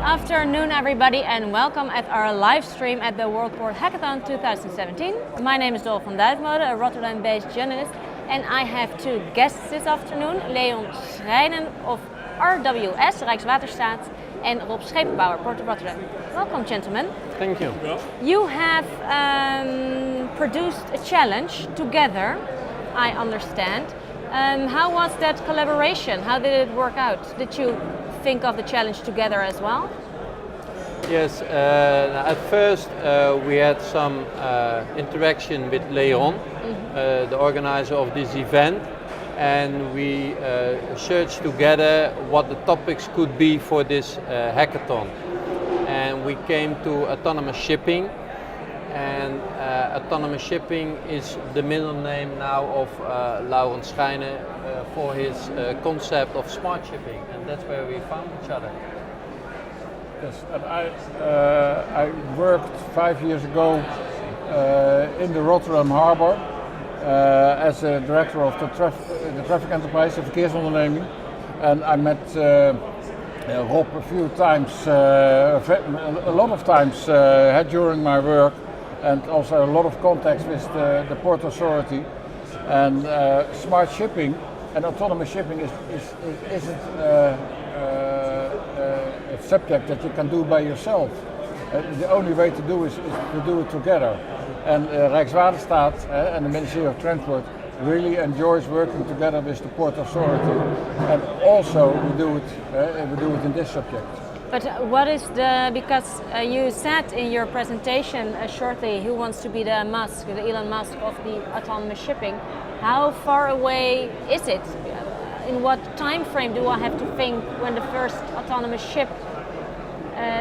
afternoon, everybody, and welcome at our live stream at the World Port Hackathon 2017. My name is Dol van Duijmode, a Rotterdam-based journalist, and I have two guests this afternoon, Leon Schrijnen of RWS, Rijkswaterstaat, and Rob Scheepbouwer, Port of Rotterdam. Welcome, gentlemen. Thank you. You have produced a challenge together, I understand. How was that collaboration? How did it work out? Did you think of the challenge together as well? Yes, at first we had some interaction with Leon, the organizer of this event, and we searched together what the topics could be for this hackathon. And we came to autonomous shipping, and autonomous shipping is the middle name now of Schrijnen for his concept of smart shipping, and that's where we found each other. Yes, and I worked 5 years ago in the Rotterdam Harbour as a director of the traffic enterprise, the verkeersonderneming, and I met Rob a few times, a lot of times during my work, and also a lot of contacts with the Port Authority. And smart shipping and autonomous shipping isn't a subject that you can do by yourself. The only way to do is to do it together. And Rijkswaterstaat and the Ministry of Transport really enjoys working together with the Port Authority, and also we do it in this subject. But what is because you said in your presentation shortly who wants to be the Elon Musk of the autonomous shipping. How far away is it? In what time frame do I have to think when the first autonomous ship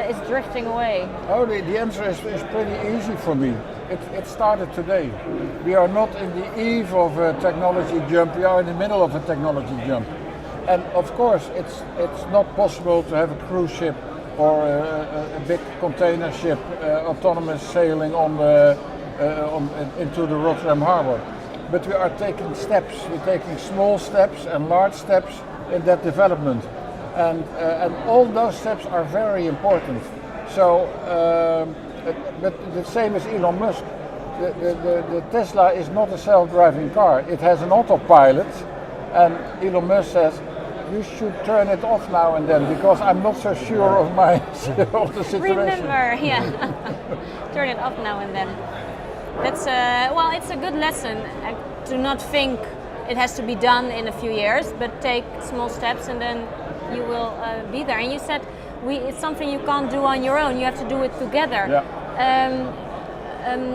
is drifting away? Oh, the answer is pretty easy for me. It started today. We are not in the eve of a technology jump, we are in the middle of a technology jump. And of course, it's not possible to have a cruise ship or a big container ship autonomous sailing into the Rotterdam Harbour. But we are taking steps. We're taking small steps and large steps in that development, and all those steps are very important. So, but the same as Elon Musk. The Tesla is not a self-driving car. It has an autopilot, and Elon Musk says, you should turn it off now and then because I'm not so sure of of the situation. Remember, yeah, turn it off now and then. That's well, it's a good lesson to not think it has to be done in a few years, but take small steps and then you will be there. And you said it's something you can't do on your own. You have to do it together. Yeah.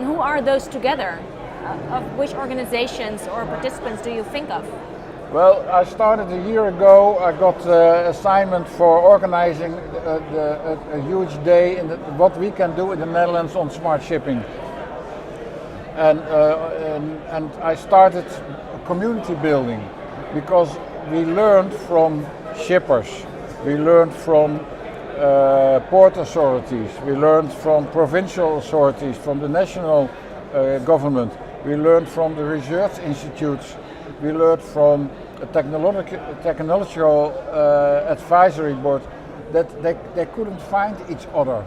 Who are those together? Of which organizations or participants do you think of? Well, I started a year ago. I got assignment for organizing a huge day in what we can do in the Netherlands on smart shipping. And I started community building because we learned from shippers, we learned from port authorities, we learned from provincial authorities, from the national government, we learned from the research institutes, we learned from a technological advisory board that they couldn't find each other.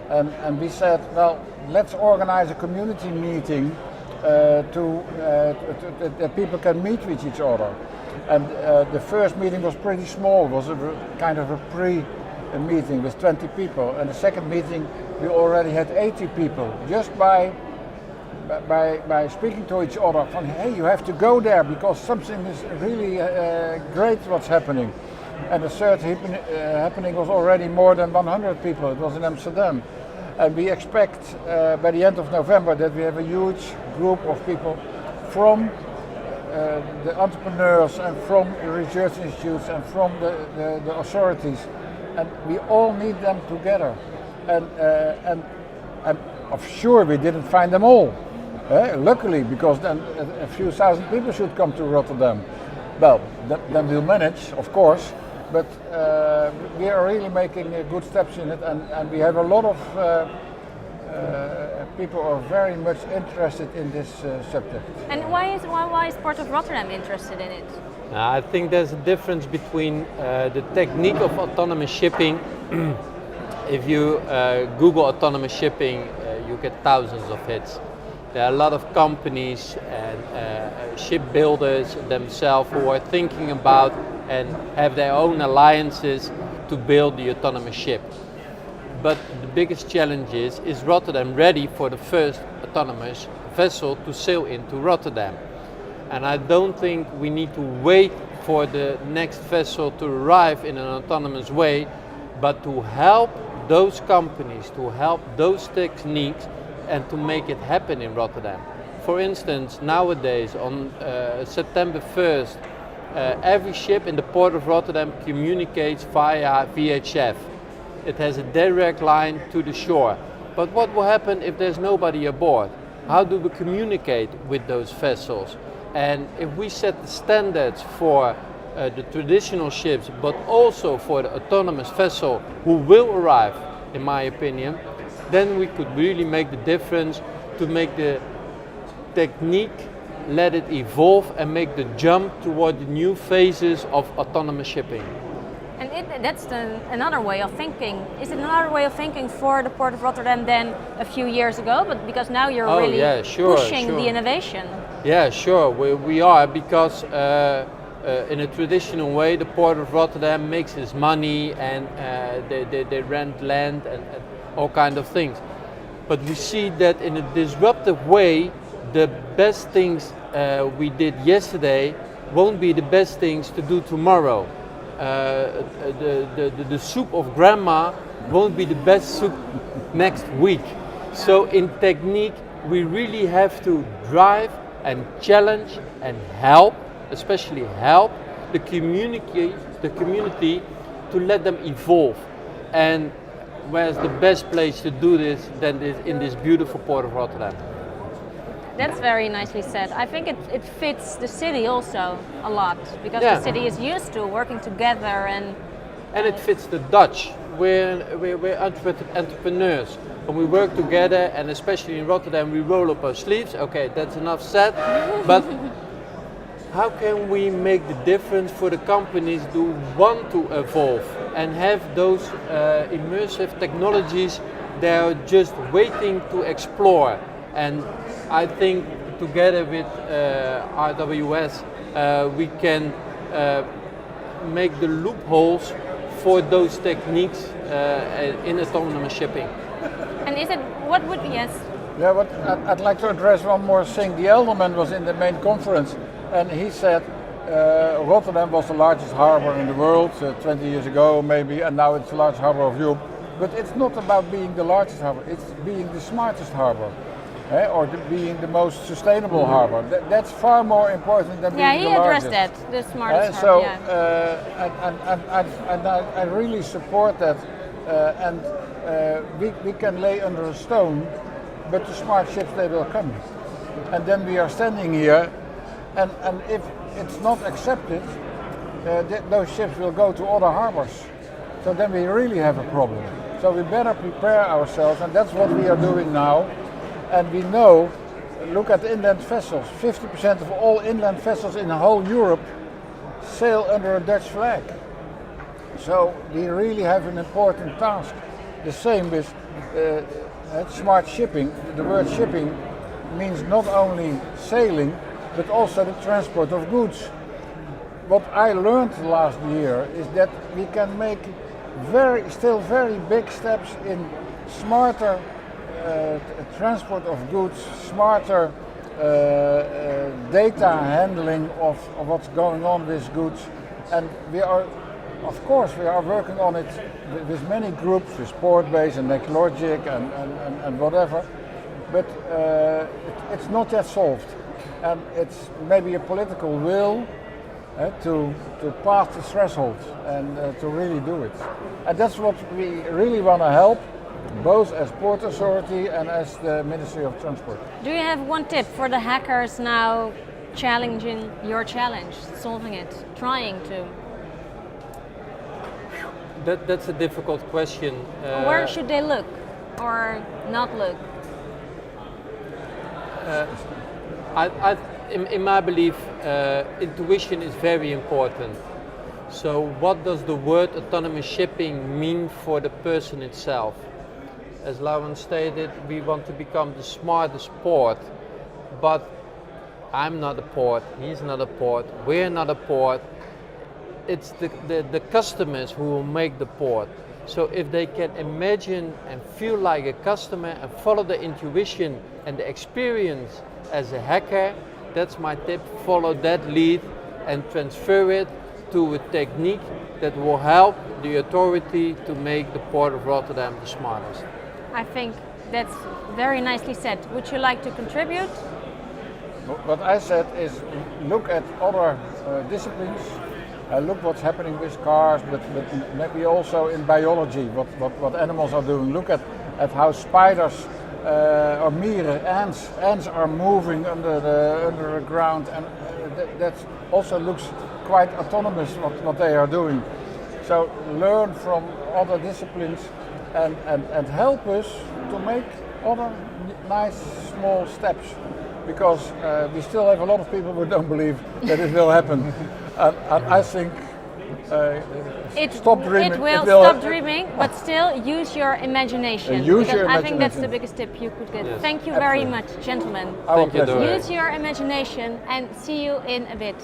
And we said, well, let's organize a community meeting that people can meet with each other. And the first meeting was pretty small. It was a kind of a pre-meeting with 20 people. And the second meeting, we already had 80 people, just by speaking to each other. From, hey, you have to go there because something is really great what's happening. And the third happening was already more than 100 people. It was in Amsterdam. And we expect by the end of November that we have a huge group of people from the entrepreneurs and from the research institutes and from the authorities. And we all need them together. And I'm sure we didn't find them all. Luckily, because then a few thousand people should come to Rotterdam. Well, then we'll manage, of course. But we are really making good steps in it, and we have a lot of people are very much interested in this subject. And why is Port of Rotterdam interested in it? I think there's a difference between the technique of autonomous shipping if you Google autonomous shipping, you get thousands of hits. There are a lot of companies and shipbuilders themselves who are thinking about and have their own alliances to build the autonomous ship. But the biggest challenge is Rotterdam ready for the first autonomous vessel to sail into Rotterdam? And I don't think we need to wait for the next vessel to arrive in an autonomous way, but to help those companies, to help those techniques and to make it happen in Rotterdam. For instance, nowadays on September 1st, every ship in the Port of Rotterdam communicates via VHF. It has a direct line to the shore. But what will happen if there's nobody aboard? How do we communicate with those vessels? And if we set the standards for the traditional ships, but also for the autonomous vessel who will arrive, in my opinion, then we could really make the difference to make the technique, let it evolve and make the jump toward the new phases of autonomous shipping. And that's another way of thinking. Is it another way of thinking for the Port of Rotterdam than a few years ago? But because now you're really pushing the innovation. Yeah, sure, we are, because in a traditional way the Port of Rotterdam makes its money and they rent land and all kind of things. But we see that in a disruptive way, the best things we did yesterday won't be the best things to do tomorrow. The soup of grandma won't be the best soup next week. So in technique, we really have to drive and challenge and help, especially help the community to let them evolve. And where's the best place to do this than in this beautiful Port of Rotterdam? That's very nicely said. I think it fits the city also a lot, because the city is used to working together and it fits the Dutch. We're entrepreneurs and we work together, and especially in Rotterdam we roll up our sleeves. Okay, that's enough said. But how can we make the difference for the companies who want to evolve and have those immersive technologies they are just waiting to explore? And I think together with RWS we can make the loopholes for those techniques in autonomous shipping. And is it, what would, yes? Yeah, but I'd like to address one more thing. The Elderman was in the main conference and he said Rotterdam was the largest harbor in the world 20 years ago maybe, and now it's the largest harbor of Europe. But it's not about being the largest harbor, it's being the smartest harbor. Or being the most sustainable harbor. That's far more important than being the largest. Yeah, he addressed that, the smartest harbor. And I really support that. We can lay under a stone, but the smart ships, they will come. And then we are standing here, and if it's not accepted, those ships will go to other harbors. So then we really have a problem. So we better prepare ourselves, and that's what we are doing now. And we know, look at inland vessels, 50% of all inland vessels in the whole Europe sail under a Dutch flag. So we really have an important task. The same with smart shipping. The word shipping means not only sailing, but also the transport of goods. What I learned last year is that we can make still very big steps in smarter transport of goods, smarter data handling of what's going on with goods, and we are, of course, we are working on it with many groups, with Portbase and Ecologic and whatever, but it's not yet solved, and it's maybe a political will to pass the threshold and to really do it, and that's what we really want to help. Both as Port Authority and as the Ministry of Transport. Do you have one tip for the hackers now challenging your challenge, solving it, trying to? That's a difficult question. Where should they look or not look? In my belief, intuition is very important. So what does the word autonomous shipping mean for the person itself? As Laurens stated, we want to become the smartest port, but I'm not a port, he's not a port, we're not a port. It's the customers who will make the port. So if they can imagine and feel like a customer and follow the intuition and the experience as a hacker, that's my tip. Follow that lead and transfer it to a technique that will help the authority to make the Port of Rotterdam the smartest. I think that's very nicely said. Would you like to contribute? What I said is look at other disciplines, look what's happening with cars, but maybe also in biology, what animals are doing. Look at how spiders or mieren, ants are moving under the ground, and that also looks quite autonomous what they are doing. So learn from other disciplines and help us to make other nice small steps, because we still have a lot of people who don't believe that it will happen. And I think stop dreaming. It will stop dreaming, but still use your imagination. Use your I think that's the biggest tip you could get. Yes. Thank you very much, gentlemen. Our Thank you, pleasure. Dore. Use your imagination, and see you in a bit.